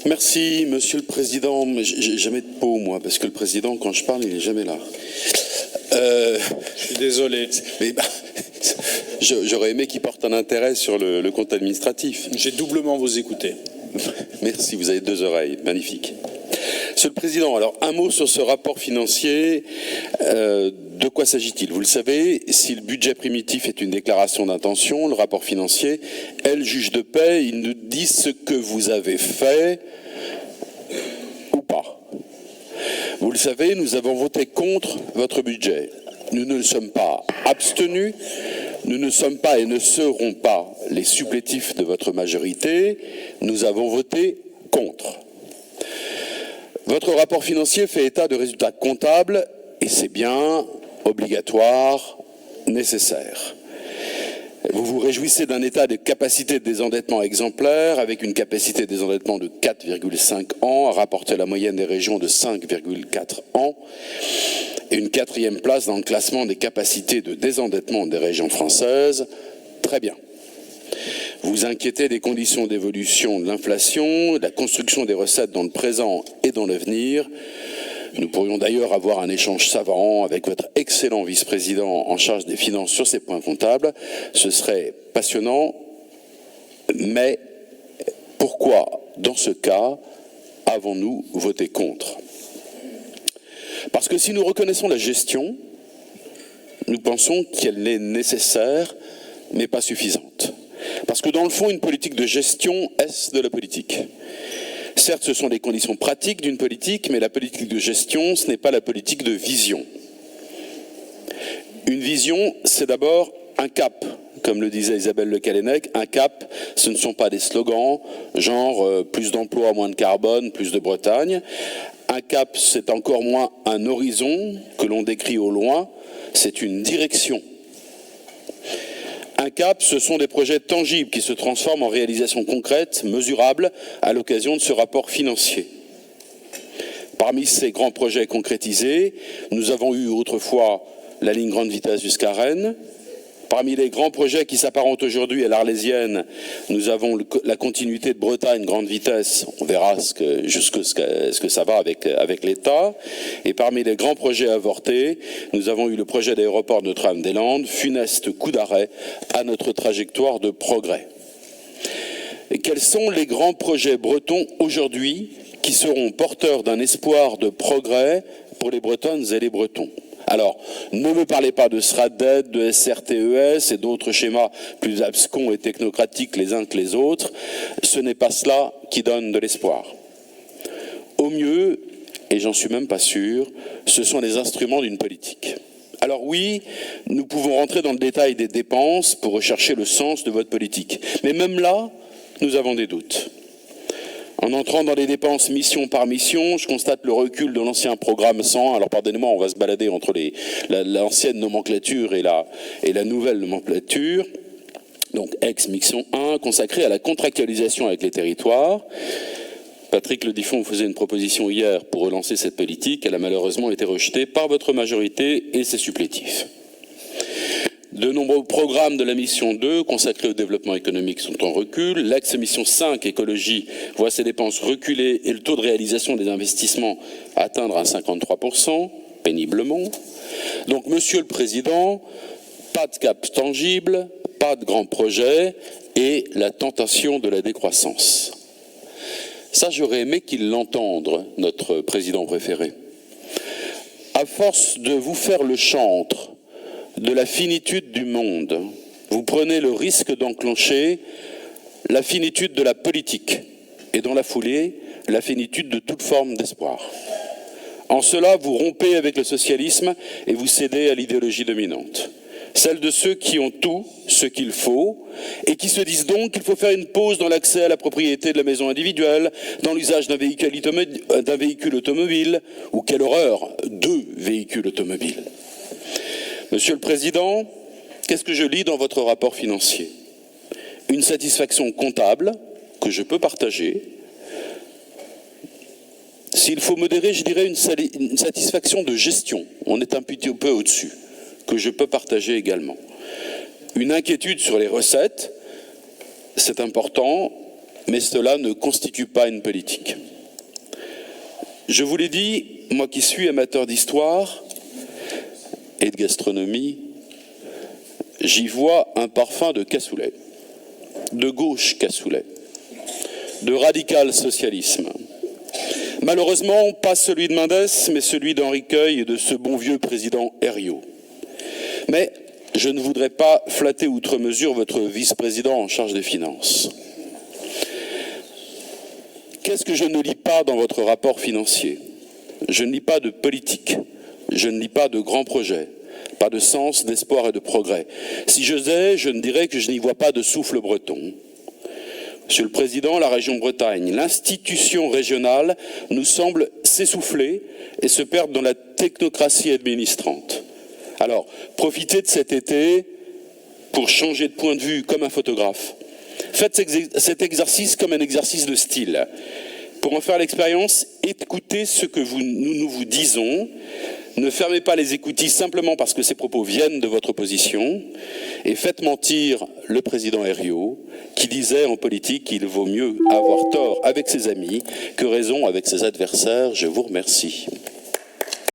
Merci, Monsieur le Président. J'ai jamais de peau, moi, parce que le Président, quand je parle, il n'est jamais là. Je suis désolé. Mais j'aurais aimé qu'il porte un intérêt sur le compte administratif. J'ai doublement vous écouté. Merci, vous avez deux oreilles. Magnifique. Monsieur le Président, alors un mot sur ce rapport financier. De quoi s'agit-il? Vous le savez, si le budget primitif est une déclaration d'intention, le rapport financier est le juge de paix. Il nous dit ce que vous avez fait ou pas. Vous le savez, nous avons voté contre votre budget. Nous ne sommes pas abstenus, nous ne sommes pas et ne serons pas les supplétifs de votre majorité. Nous avons voté contre. Votre rapport financier fait état de résultats comptables et c'est bien obligatoire, nécessaire. Vous vous réjouissez d'un état de capacité de désendettement exemplaire avec une capacité de désendettement de 4,5 ans à rapporter la moyenne des régions de 5,4 ans et une 4e place dans le classement des capacités de désendettement des régions françaises. Très bien. Vous inquiétez des conditions d'évolution de l'inflation, de la construction des recettes dans le présent et dans l'avenir. Nous pourrions d'ailleurs avoir un échange savant avec votre excellent vice-président en charge des finances sur ces points comptables. Ce serait passionnant, mais pourquoi, dans ce cas, avons-nous voté contre? Parce que si nous reconnaissons la gestion, nous pensons qu'elle est nécessaire, mais pas suffisante. Parce que dans le fond, une politique de gestion, est-ce de la politique? Certes, ce sont des conditions pratiques d'une politique, mais la politique de gestion, ce n'est pas la politique de vision. Une vision, c'est d'abord un cap. Comme le disait Isabelle Le Callennec, un cap, ce ne sont pas des slogans, genre plus d'emplois, moins de carbone, plus de Bretagne. Un cap, c'est encore moins un horizon que l'on décrit au loin, c'est une direction. Un cap, ce sont des projets tangibles qui se transforment en réalisations concrètes, mesurables, à l'occasion de ce rapport financier. Parmi ces grands projets concrétisés, nous avons eu autrefois la ligne grande vitesse jusqu'à Rennes. Parmi les grands projets qui s'apparentent aujourd'hui à l'Arlésienne, nous avons la continuité de Bretagne grande vitesse. On verra ce que ça va avec l'État. Et parmi les grands projets avortés, nous avons eu le projet d'aéroport Notre-Dame-des-Landes, funeste coup d'arrêt à notre trajectoire de progrès. Et quels sont les grands projets bretons aujourd'hui qui seront porteurs d'un espoir de progrès pour les Bretonnes et les Bretons? Alors, ne me parlez pas de SRADET, de SRTES et d'autres schémas plus abscons et technocratiques les uns que les autres. Ce n'est pas cela qui donne de l'espoir. Au mieux, et j'en suis même pas sûr, ce sont les instruments d'une politique. Alors oui, nous pouvons rentrer dans le détail des dépenses pour rechercher le sens de votre politique. Mais même là, nous avons des doutes. En entrant dans les dépenses mission par mission, je constate le recul de l'ancien programme 100. Alors pardonnez-moi, on va se balader entre l'ancienne nomenclature et la nouvelle nomenclature. Donc ex-mission 1, consacrée à la contractualisation avec les territoires. Patrick Le Diffon vous faisait une proposition hier pour relancer cette politique. Elle a malheureusement été rejetée par votre majorité et ses supplétifs. De nombreux programmes de la mission 2 consacrés au développement économique sont en recul. L'ex-mission 5, écologie, voit ses dépenses reculer et le taux de réalisation des investissements atteindre à 53%, péniblement. Donc, Monsieur le Président, pas de cap tangible, pas de grands projets et la tentation de la décroissance. Ça, j'aurais aimé qu'il l'entende, notre président préféré. À force de vous faire le chantre de la finitude du monde, vous prenez le risque d'enclencher la finitude de la politique et dans la foulée, la finitude de toute forme d'espoir. En cela, vous rompez avec le socialisme et vous cédez à l'idéologie dominante, celle de ceux qui ont tout ce qu'il faut et qui se disent donc qu'il faut faire une pause dans l'accès à la propriété de la maison individuelle, dans l'usage d'un véhicule automobile, ou quelle horreur, 2 véhicules automobiles. Monsieur le Président, qu'est-ce que je lis dans votre rapport financier? Une satisfaction comptable que je peux partager. S'il faut modérer, je dirais une satisfaction de gestion. On est un petit peu au-dessus, que je peux partager également. Une inquiétude sur les recettes, c'est important, mais cela ne constitue pas une politique. Je vous l'ai dit, moi qui suis amateur d'histoire et de gastronomie, j'y vois un parfum de cassoulet, de gauche cassoulet, de radical socialisme. Malheureusement, pas celui de Mendes, mais celui d'Henri Queuille et de ce bon vieux président Herriot. Mais je ne voudrais pas flatter outre mesure votre vice-président en charge des finances. Qu'est-ce que je ne lis pas dans votre rapport financier? Je ne lis pas de politique, je ne lis pas de grands projets, pas de sens, d'espoir et de progrès. Si j'osais, je ne dirais que je n'y vois pas de souffle breton. Monsieur le Président, la région Bretagne, l'institution régionale nous semble s'essouffler et se perdre dans la technocratie administrante. Alors, profitez de cet été pour changer de point de vue comme un photographe. Faites cet exercice comme un exercice de style. Pour en faire l'expérience, écoutez ce que nous vous disons. Ne fermez pas les écoutilles simplement parce que ces propos viennent de votre opposition. Et faites mentir le président Herriot, qui disait en politique qu'il vaut mieux avoir tort avec ses amis que raison avec ses adversaires. Je vous remercie.